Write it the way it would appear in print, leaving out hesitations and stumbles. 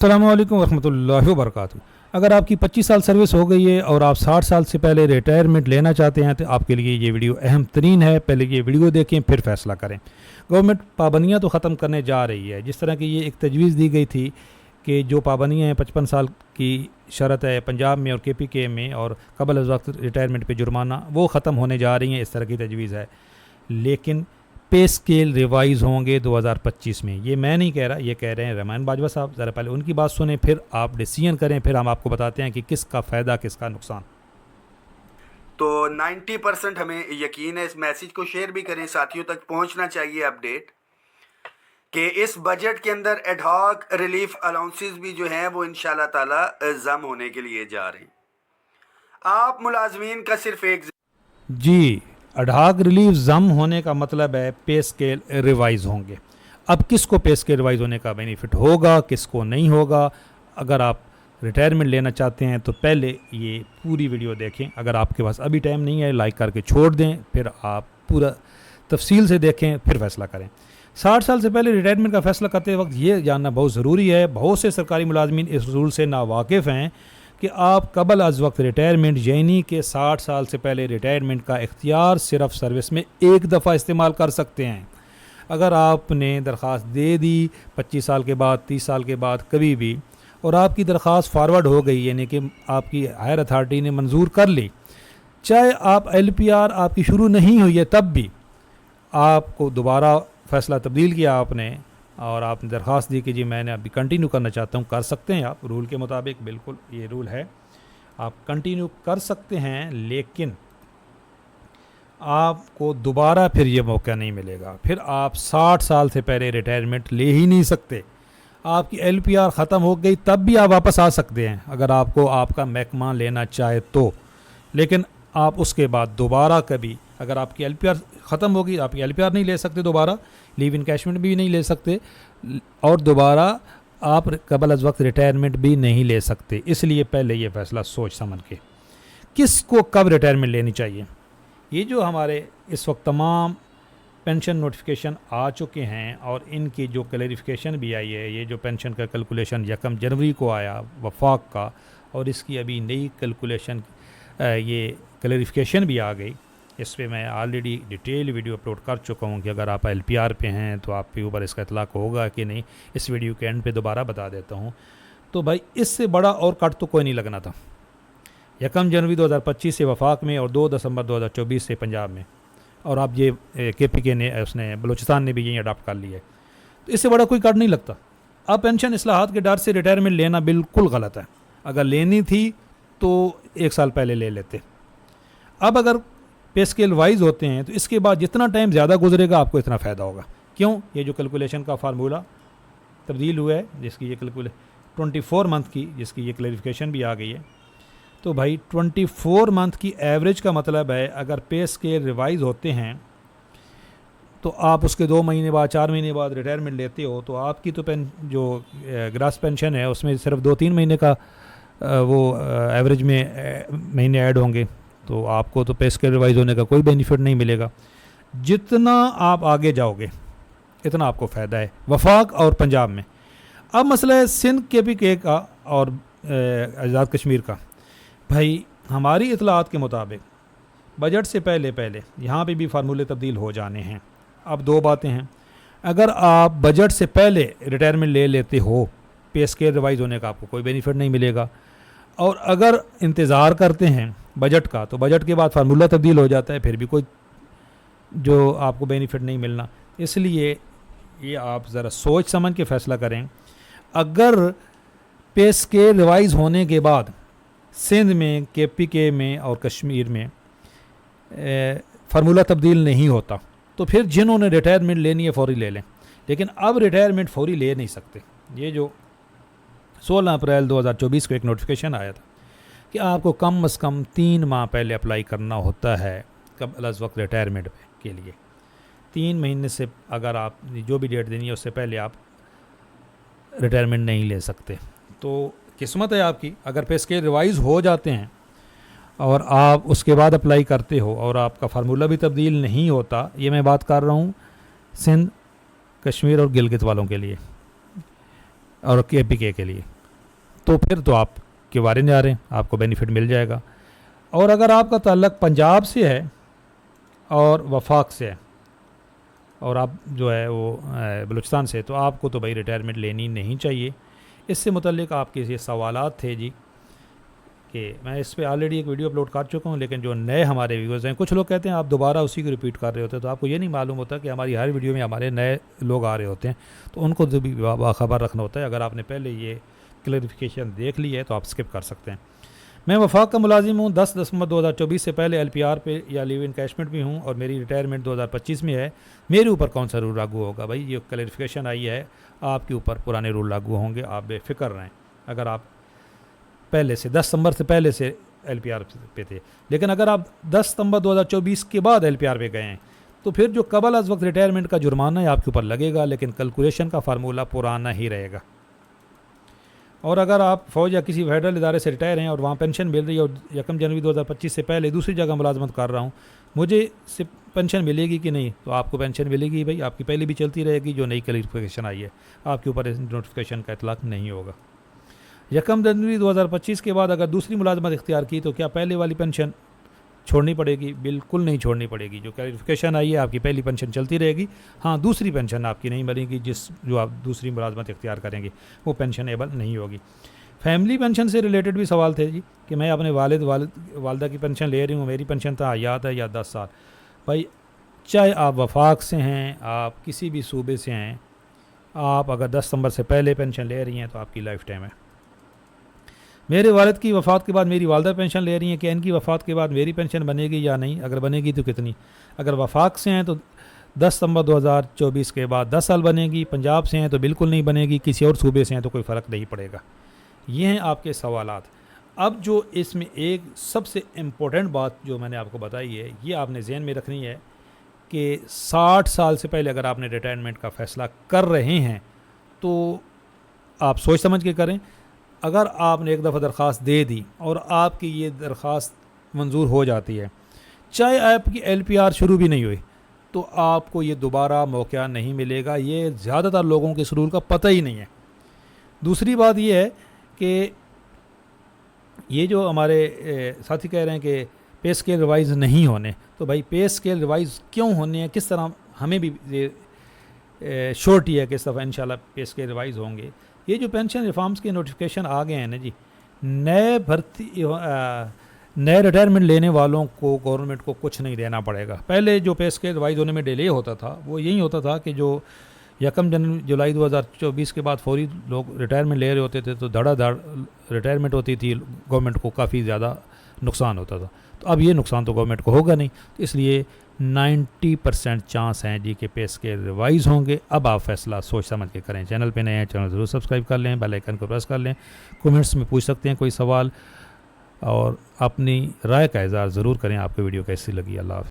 अस्सलामु अलैकुम वरहमतुल्लाहि वबरकातुहू। अगर आपकी 25 साल सर्विस हो गई है और आप 60 साल से पहले रिटायरमेंट लेना चाहते हैं तो आपके लिए ये वीडियो अहम तरीन है। पहले ये वीडियो देखें फिर फैसला करें। गवर्नमेंट पाबंदियां तो ख़त्म करने जा रही है। जिस तरह की ये एक तजवीज़ दी गई थी कि जो पाबंदियाँ हैं 55 साल की शरत है पंजाब में और KPK में और कबल अज़ वक्त रिटायरमेंट पे जुर्माना, वो ख़त्म होने जा रही हैं। इस तरह की तजवीज़ है, लेकिन पे स्केल रिवाइज़ होंगे 2025 में। ये मैं नहीं कह रहा, ये कह रहे हैं रहमान बाजवा साहब। ज़रा पहले उनकी बात सुने फिर आप डिसीजन करें, फिर हम आपको बताते हैं कि किसका फ़ायदा किसका नुकसान। तो 90% हमें यकीन है। इस मैसेज को शेयर भी करें, साथियों तक पहुंचना चाहिए अपडेट कि इस बजट के अंदर एडहॉक रिलीफ अलाउंसेस भी जो हैं वो इंशाल्लाह ताला जम होने के लिए जा रहे हैं। आप मुलाजमीन का सिर्फ एक जी, एडहॉक रिलीफ जम होने का मतलब है पे स्केल रिवाइज़ होंगे। अब किसको पे स्केल रिवाइज़ होने का बेनिफिट होगा, किसको नहीं होगा। अगर आप रिटायरमेंट लेना चाहते हैं तो पहले ये पूरी वीडियो देखें। अगर आपके पास अभी टाइम नहीं है लाइक करके छोड़ दें, फिर आप पूरा तफसील से देखें फिर फैसला करें। 60 साल से पहले रिटायरमेंट का फैसला करते वक्त ये जानना बहुत ज़रूरी है। बहुत से सरकारी मुलाजमीन इस रूल से नावाकिफ़ हैं कि आप कबल अज़ वक्त रिटायरमेंट यानी कि 60 साल से पहले रिटायरमेंट का इख्तियार सिर्फ सर्विस में एक दफ़ा इस्तेमाल कर सकते हैं। अगर आपने दरख्वास्त दे दी 25 साल के बाद, 30 साल के बाद, कभी भी, और आपकी दरख्वास्त फारवर्ड हो गई यानी कि आपकी हायर अथॉरिटी ने मंजूर कर ली, चाहे आप LPR आपकी शुरू नहीं हुई है तब भी आपको दोबारा फ़ैसला तब्दील किया आपने और आपने दरख्वास्त दी कि जी मैंने अभी कंटिन्यू करना चाहता हूँ, कर सकते हैं आप रूल के मुताबिक। बिल्कुल ये रूल है, आप कंटिन्यू कर सकते हैं, लेकिन आपको दोबारा फिर ये मौका नहीं मिलेगा। फिर आप 60 साल से पहले रिटायरमेंट ले ही नहीं सकते। आपकी LPR ख़त्म हो गई तब भी आप वापस आ सकते हैं अगर आपको आपका महकमा लेना चाहे तो, लेकिन आप उसके बाद दोबारा कभी, अगर आपकी LPR ख़त्म होगी, आपकी LPR नहीं ले सकते दोबारा, लीव इनकैशमेंट भी नहीं ले सकते और दोबारा आप कबल अज़ वक्त रिटायरमेंट भी नहीं ले सकते। इसलिए पहले ये फ़ैसला सोच समझ के किसको कब रिटायरमेंट लेनी चाहिए। ये जो हमारे इस वक्त तमाम पेंशन नोटिफिकेशन आ चुके हैं और इनकी जो क्लैरिफिकेशन भी आई है, ये जो पेंशन का कैलकुलेशन 1 जनवरी को आया वफाक का, और इसकी अभी नई कैलकुलेशन ये क्लैरिफिकेशन भी आ गई। इस पर मैं ऑलरेडी डिटेल वीडियो अपलोड कर चुका हूँ कि अगर आप LPR पे हैं तो आपके ऊपर इसका इतलाक होगा कि नहीं। इस वीडियो के एंड पे दोबारा बता देता हूँ। तो भाई इससे बड़ा और कट तो कोई नहीं लगना था। 1 जनवरी 2025 से वफाक में और 2 दिसंबर 2024 से पंजाब में, और आप ये KPK ने उसने बलूचिस्तान ने भी यही अडॉप्ट कर लिया है, तो इससे बड़ा कोई कट नहीं लगता। अब पेंशन इस्लाहात के डर से रिटायरमेंट लेना बिल्कुल गलत है। अगर लेनी थी तो 1 साल पहले ले लेते। अब अगर पे स्केल वाइज होते हैं तो इसके बाद जितना टाइम ज़्यादा गुजरेगा आपको इतना फ़ायदा होगा। क्यों? ये जो कैलकुलेशन का फार्मूला तब्दील हुआ है, जिसकी ये 24 मंथ की, जिसकी ये क्लैरिफिकेशन भी आ गई है, तो भाई 24 मंथ की एवरेज का मतलब है अगर पे स्केल रिवाइज होते हैं तो आप उसके 2 महीने बाद, 4 महीने बाद रिटायरमेंट लेते हो तो आपकी तो जो ग्रास पेंशन है उसमें सिर्फ 2-3 महीने का वो एवरेज में महीने ऐड होंगे, तो आपको तो पे स्केल रिवाइज होने का कोई बेनिफिट नहीं मिलेगा। जितना आप आगे जाओगे इतना आपको फ़ायदा है वफाक और पंजाब में। अब मसला है सिंध KPK का और आज़ाद कश्मीर का। भाई हमारी इतलात के मुताबिक बजट से पहले यहाँ पे भी फार्मूले तब्दील हो जाने हैं। अब 2 बातें हैं, अगर आप बजट से पहले रिटायरमेंट ले लेते हो पे स्केल रिवाइज होने का आपको कोई बेनिफिट नहीं मिलेगा, और अगर इंतज़ार करते हैं बजट का तो बजट के बाद फार्मूला तब्दील हो जाता है, फिर भी कोई जो आपको बेनिफिट नहीं मिलना। इसलिए ये आप ज़रा सोच समझ के फ़ैसला करें। अगर पे स्केल रिवाइज होने के बाद सिंध में, KPK में और कश्मीर में फार्मूला तब्दील नहीं होता तो फिर जिन्होंने रिटायरमेंट लेनी है फ़ौरी ले लें, लेकिन अब रिटायरमेंट फ़ौरी ले नहीं सकते। ये जो 16 अप्रैल 2024 को एक नोटिफिकेशन आया था कि आपको कम से कम 3 माह पहले अप्लाई करना होता है कबल अज़ वक्त रिटायरमेंट के लिए। 3 महीने से अगर आप जो भी डेट देनी है उससे पहले आप रिटायरमेंट नहीं ले सकते। तो किस्मत है आपकी, अगर पे स्केल रिवाइज हो जाते हैं और आप उसके बाद अप्लाई करते हो और आपका फार्मूला भी तब्दील नहीं होता। ये मैं बात कर रहा हूँ सिंध, कश्मीर और गिलगित वालों के लिए। और KPK के लिए, तो फिर तो आप के बारे में आ रहे हैं, आपको बेनिफिट मिल जाएगा। और अगर आपका ताल्लुक़ पंजाब से है और वफाक से है और आप जो है वो बलूचिस्तान से, तो आपको तो भाई रिटायरमेंट लेनी नहीं चाहिए। इससे मुतल्लिक़ आपके ये सवालात थे जी, कि मैं इस पे ऑलरेडी एक वीडियो अपलोड कर चुका हूँ, लेकिन जो नए हमारे व्यूअर्स हैं, कुछ लोग कहते हैं आप दोबारा उसी को रिपीट कर रहे होते हैं, तो आपको ये नहीं मालूम होता कि हमारी हर वीडियो में हमारे नए लोग आ रहे होते हैं, तो उनको तो भी बाखबर रखना होता है। अगर आपने पहले ये क्लैरिफिकेशन देख ली है तो आप स्किप कर सकते हैं। मैं वफाक का मुलाजिम हूँ, 10 दिसंबर 2024 से पहले LPR पे या लिव इन कैशमेंट में हूँ और मेरी रिटायरमेंट 2025 में है। मेरे ऊपर कौन सा रूल लागू होगा? भाई ये क्लैरिफिकेशन आई है, आपके ऊपर पुराने रूल लागू होंगे, आप बेफिक्र रहें। अगर आप पहले से 10 सितंबर से पहले से LPR पे थे, लेकिन अगर आप 10 सितंबर 2024 के बाद LPR पे गए हैं, तो फिर जो कबल अज़ वक्त रिटायरमेंट का जुर्माना है आपके ऊपर लगेगा, लेकिन कैलकुलेशन का फार्मूला पुराना ही रहेगा। और अगर आप फ़ौज या किसी फेडरल इदारे से रिटायर हैं और वहाँ पेंशन मिल रही है और 1 जनवरी 2025 से पहले दूसरी जगह मुलाजमत कर रहा हूँ, मुझे से पेंशन मिलेगी कि नहीं? तो आपको पेंशन मिलेगी भाई, आपकी पहले भी चलती रहेगी। जो नई क्लैरिफिकेशन आई है, आपके ऊपर इस नोटिफिकेशन का इतलाक़ नहीं होगा। 1 जनवरी 2025 के बाद अगर दूसरी मुलाजमत इख्तियार की, तो क्या पहले वाली पेंशन छोड़नी पड़ेगी? बिल्कुल नहीं छोड़नी पड़ेगी। जो क्लैरिफिकेशन आई है, आपकी पहली पेंशन चलती रहेगी। हाँ, दूसरी पेंशन आपकी नहीं मिलेगी, जो आप दूसरी मुलाजमत इख्तियार करेंगे वो पेंशनेबल नहीं होगी। फैमिली पेंशन से रिलेटेड भी सवाल थे जी, कि मैं अपने वालिदा की पेंशन ले रही हूँ, मेरी पेंशन तो हयात है या 10 साल। भाई चाहे आप वफाक से हैं, आप किसी भी सूबे से हैं, आप अगर 10 सितंबर से पहले पेंशन ले रही हैं तो आपकी लाइफ टाइम है। मेरे वालिद की वफ़ात के बाद मेरी वालदा पेंशन ले रही हैं, कि इनकी वफ़ात के बाद मेरी पेंशन बनेगी या नहीं? अगर बनेगी तो कितनी? अगर वफाक से हैं तो 10 सितंबर 2024 के बाद 10 साल बनेगी। पंजाब से हैं तो बिल्कुल नहीं बनेगी। किसी और सूबे से हैं तो कोई फ़र्क नहीं पड़ेगा। ये हैं आपके सवालात। अब जो इसमें एक सबसे इम्पोर्टेंट बात जो मैंने आपको बताई है, ये आपने जहन में रखनी है कि 60 साल से पहले अगर आपने रिटायरमेंट का फ़ैसला कर रहे हैं तो आप सोच समझ के करें। अगर आपने एक दफ़ा दरख्वास्त दे दी और आपकी ये दरख्वास्त मंजूर हो जाती है, चाहे आपकी LPR शुरू भी नहीं हुई, तो आपको ये दोबारा मौका नहीं मिलेगा। ये ज़्यादातर लोगों के इस रूल का पता ही नहीं है। दूसरी बात ये है कि ये जो हमारे साथी कह रहे हैं कि पे स्केल रिवाइज़ नहीं होने, तो भाई पे स्केल रिवाइज़ क्यों होने हैं, किस तरह हमें भी श्योरिटी है कि इस दफ़ा इंशाल्लाह पे स्केल रिवाइज़ होंगे। ये जो पेंशन रिफॉर्म्स के नोटिफिकेशन आ गए हैं ना जी, नए रिटायरमेंट लेने वालों को गवर्नमेंट को कुछ नहीं देना पड़ेगा। पहले जो पे स्केल रिवाइज होने में डिले होता था, वो यही होता था कि जो 1 जुलाई 2024 के बाद फौरी लोग रिटायरमेंट ले रहे होते थे, तो धड़ाधड़ रिटायरमेंट होती थी, गवर्नमेंट को काफ़ी ज़्यादा नुकसान होता था। तो अब ये नुकसान तो गवर्नमेंट को होगा नहीं, तो इसलिए 90% चांस हैं जी के पे स्केल रिवाइज़ होंगे। अब आप फैसला सोच समझ के करें। चैनल पे नए हैं, चैनल ज़रूर सब्सक्राइब कर लें, बेल आइकन को प्रेस कर लें। कमेंट्स में पूछ सकते हैं कोई सवाल, और अपनी राय का इज़हार ज़रूर करें। आपको वीडियो कैसी लगी? अल्लाह हाफ़िज़।